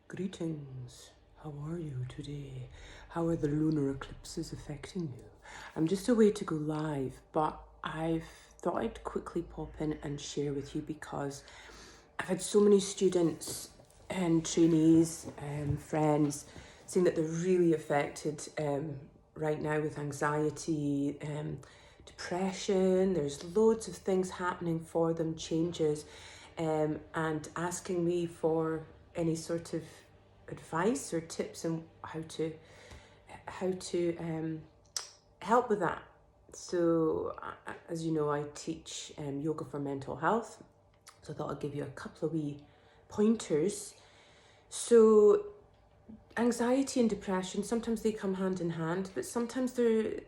Greetings. How are you today? How are the lunar eclipses affecting you? I'm just away to go live, but I've thought I'd quickly pop in and share with you because I've had so many students and trainees and friends saying that they're really affected right now with anxiety, depression. There's loads of things happening for them, changes, and asking me for any sort of advice or tips on how to help with that. So, as you know, I teach yoga for mental health. So I thought I'd give you a couple of wee pointers. So anxiety and depression, sometimes they come hand in hand, but sometimes they're,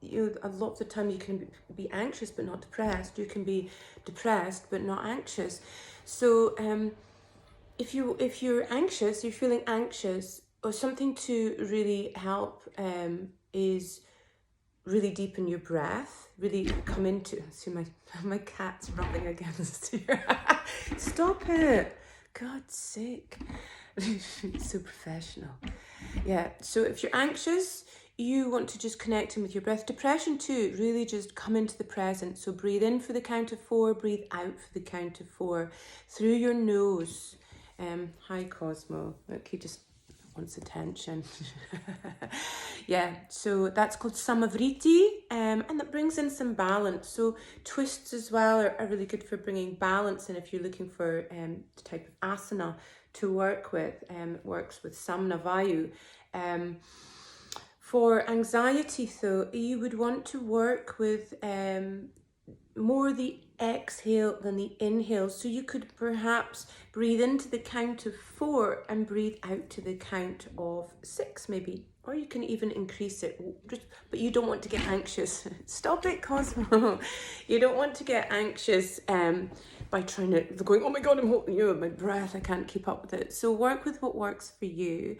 a lot of the time you can be anxious but not depressed. You can be depressed but not anxious. So if you're anxious, you're feeling anxious, or something to really help is really deepen your breath, really come into, see my cat's rubbing against here. Stop it, God's sake. So professional. Yeah, so if you're anxious, you want to just connect in with your breath. Depression too, really just come into the present. So breathe in for the count of 4, breathe out for the count of 4 through your nose. Hi Cosmo, look, he just wants attention. Yeah, so that's called Samavriti, and that brings in some balance. So twists as well are really good for bringing balance in if you're looking for the type of asana to work with. It works with Samna Vayu. For anxiety though, you would want to work with more the exhale than the inhale. So you could perhaps breathe into the count of 4 and breathe out to the count of 6 maybe. Or you can even increase it, but you don't want to get anxious. Stop it, Cosmo. You don't want to get anxious by trying to, going, oh my God, I'm holding you, my breath, I can't keep up with it. So work with what works for you.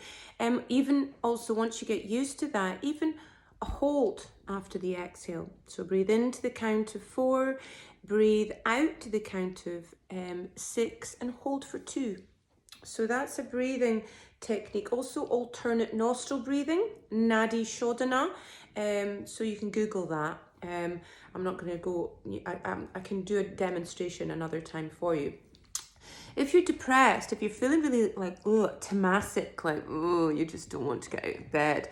Even also, once you get used to that, even a hold after the exhale. So breathe into the count of 4, breathe out to the count of 6, and hold for 2. So that's a breathing technique. Also alternate nostril breathing, Nadi Shodhana. So you can Google that. I'm not going to go, I can do a demonstration another time for you. If you're depressed, if you're feeling really like, tamasic, like, you just don't want to get out of bed,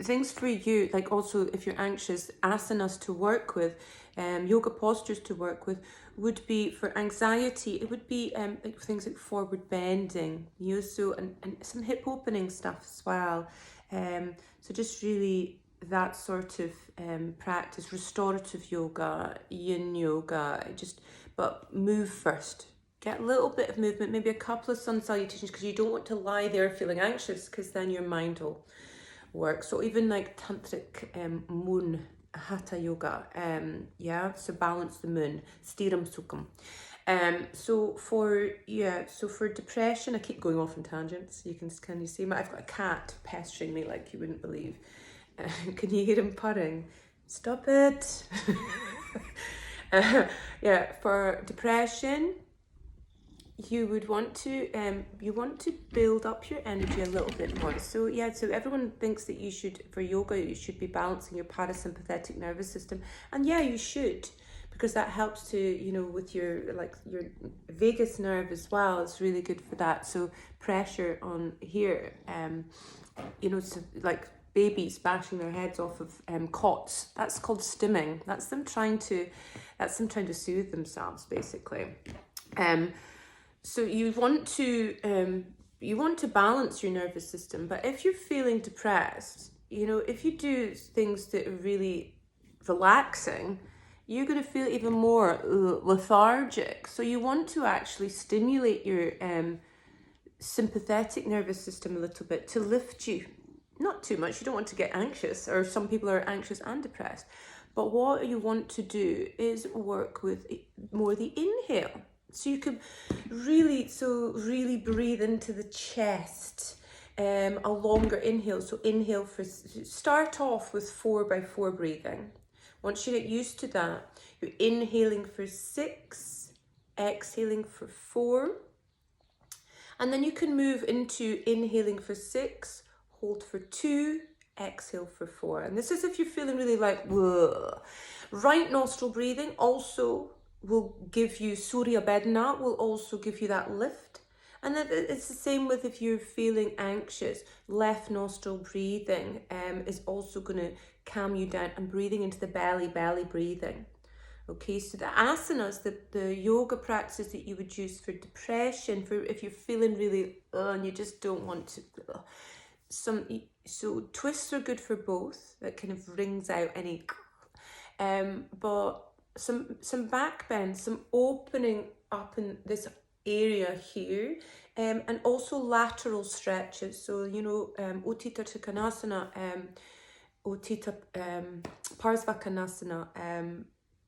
things for you, like also if you're anxious, asanas to work with, yoga postures to work with would be for anxiety. It would be like things like forward bending, so and some hip opening stuff as well. So just really that sort of practice, restorative yoga, yin yoga, but move first. Get a little bit of movement, maybe a couple of sun salutations, because you don't want to lie there feeling anxious, because then your mind will work. So even like tantric moon hatha yoga, so balance the moon, stiram sukham. So for depression, I keep going off on tangents. Can you see I've got a cat pestering me like you wouldn't believe. Can you hear him purring? Stop it. For depression, you would want to build up your energy a little bit more. So everyone thinks that for yoga you should be balancing your parasympathetic nervous system, and you should, because that helps to with your vagus nerve as well. It's really good for that. So pressure on here, so like babies bashing their heads off of cots, that's called stimming. That's them trying to soothe themselves, basically. So you want to balance your nervous system, but if you're feeling depressed, if you do things that are really relaxing, you're going to feel even more lethargic. So you want to actually stimulate your sympathetic nervous system a little bit to lift you. Not too much. You don't want to get anxious, or some people are anxious and depressed. But what you want to do is work with more the inhale. So you could really breathe into the chest, a longer inhale. So start off with 4x4 breathing. Once you get used to that, you're inhaling for 6, exhaling for 4, And then you can move into inhaling for 6, hold for 2, exhale for 4. And this is if you're feeling really like, whoa. Right nostril breathing also will give you, Surya Bedana will also give you that lift. And then it's the same with if you're feeling anxious. Left nostril breathing is also going to calm you down, and breathing into the belly breathing. Okay, so the asanas, the yoga practices that you would use for depression, for if you're feeling really and you just don't want to, so twists are good for both. That kind of wrings out any, but some back bend, some opening up in this area here, and also lateral stretches. So Utthita Trikonasana, Utthita Parsvakonasana,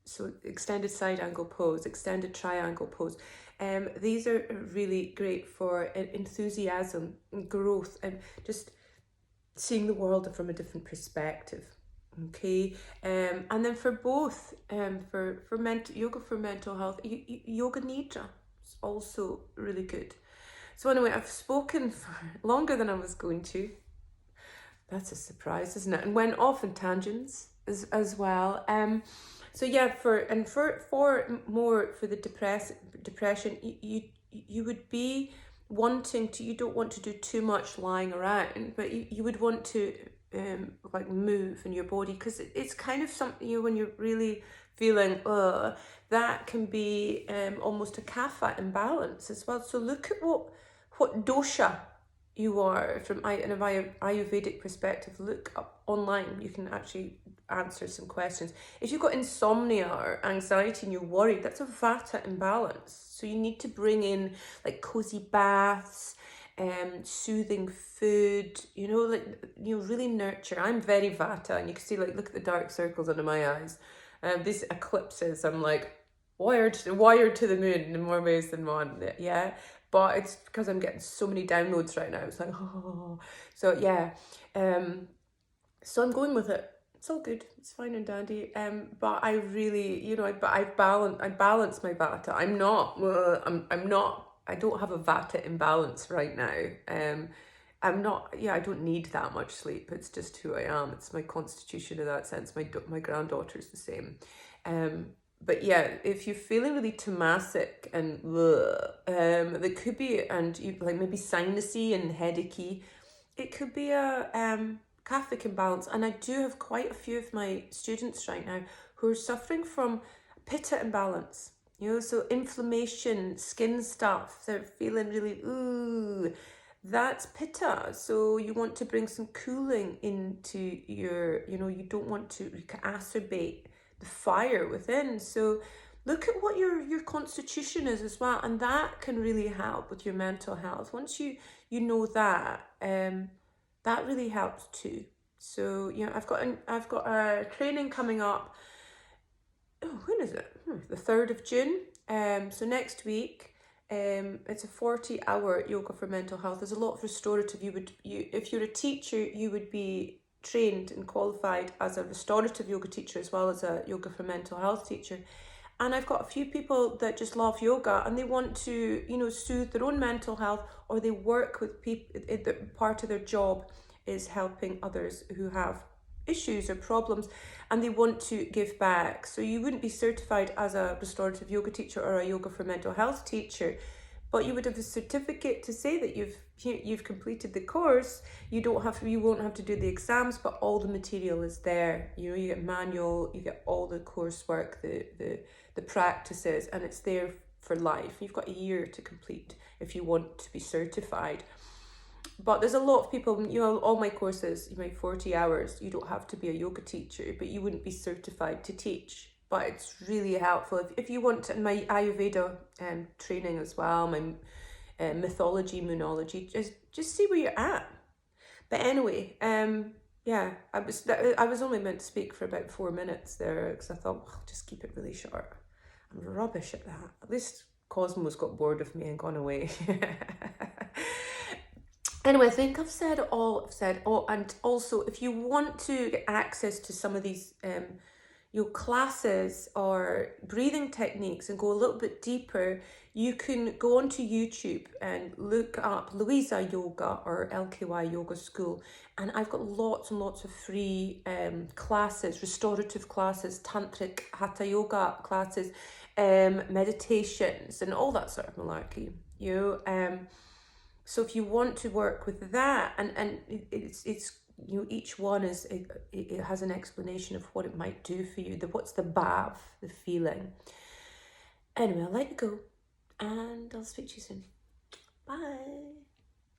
so extended side angle pose, extended triangle pose. These are really great for enthusiasm and growth and just seeing the world from a different perspective. Okay, and then for both, for yoga for mental health, yoga nidra is also really good. So anyway, I've spoken for longer than I was going to. That's a surprise, isn't it? And went off in tangents as well. So yeah, for more for the depression, you would be wanting to, you don't want to do too much lying around, but you would want to like move in your body, because it's kind of something, when you're really feeling that can be almost a kapha imbalance as well. So look at what dosha you are from an Ayurvedic perspective. Look up online, you can actually answer some questions. If you've got insomnia or anxiety and you're worried, that's a vata imbalance. So you need to bring in like cozy baths, soothing food, really nurture. I'm very vata, and you can see, like, look at the dark circles under my eyes. These eclipses, I'm like wired to the moon in more ways than one. Yeah. But it's because I'm getting so many downloads right now. It's like, oh. So yeah. So I'm going with it. It's all good. It's fine and dandy. But I really, I balance my vata. I'm not. I don't have a vata imbalance right now. I'm not. Yeah, I don't need that much sleep. It's just who I am. It's my constitution in that sense. My granddaughter's the same. But yeah, if you're feeling really tamasic and there could be, and you like maybe sinusy and headachy, it could be a kaphic imbalance. And I do have quite a few of my students right now who are suffering from pitta imbalance. So inflammation, skin stuff, they're feeling really, that's pitta. So you want to bring some cooling into your, you don't want to exacerbate the fire within. So look at what your constitution is as well, and that can really help with your mental health. Once you know that, that really helps too. So I've got a training coming up. Oh, when is it? The 3rd of June. So next week. It's a 40-hour yoga for mental health. There's a lot of restorative. If you're a teacher, you would be trained and qualified as a restorative yoga teacher as well as a yoga for mental health teacher. And I've got a few people that just love yoga and they want to, soothe their own mental health, or they work with people. Part of their job is helping others who have issues or problems, and they want to give back. So you wouldn't be certified as a restorative yoga teacher or a yoga for mental health teacher, but you would have a certificate to say that you've completed the course. You won't have to do the exams, but all the material is there. You get manual, you get all the coursework, the practices, and it's there for life. You've got a year to complete if you want to be certified. But there's a lot of people, all my courses, 40 hours, you don't have to be a yoga teacher, but you wouldn't be certified to teach. But it's really helpful. If you want my Ayurveda training as well, my mythology, moonology, just see where you're at. But anyway, yeah, I was only meant to speak for about 4 minutes there, because I thought, I'll just keep it really short. I'm rubbish at that. At least Cosmo's got bored of me and gone away. Anyway, I think I've said all. And also, if you want to get access to some of these your classes or breathing techniques and go a little bit deeper, you can go onto YouTube and look up Louisa Yoga or LKY Yoga School. And I've got lots and lots of free classes, restorative classes, tantric hatha yoga classes, meditations, and all that sort of malarkey. So if you want to work with that, and it's each one is it has an explanation of what it might do for you. What's the bhav, the feeling. Anyway, I'll let you go, and I'll speak to you soon. Bye.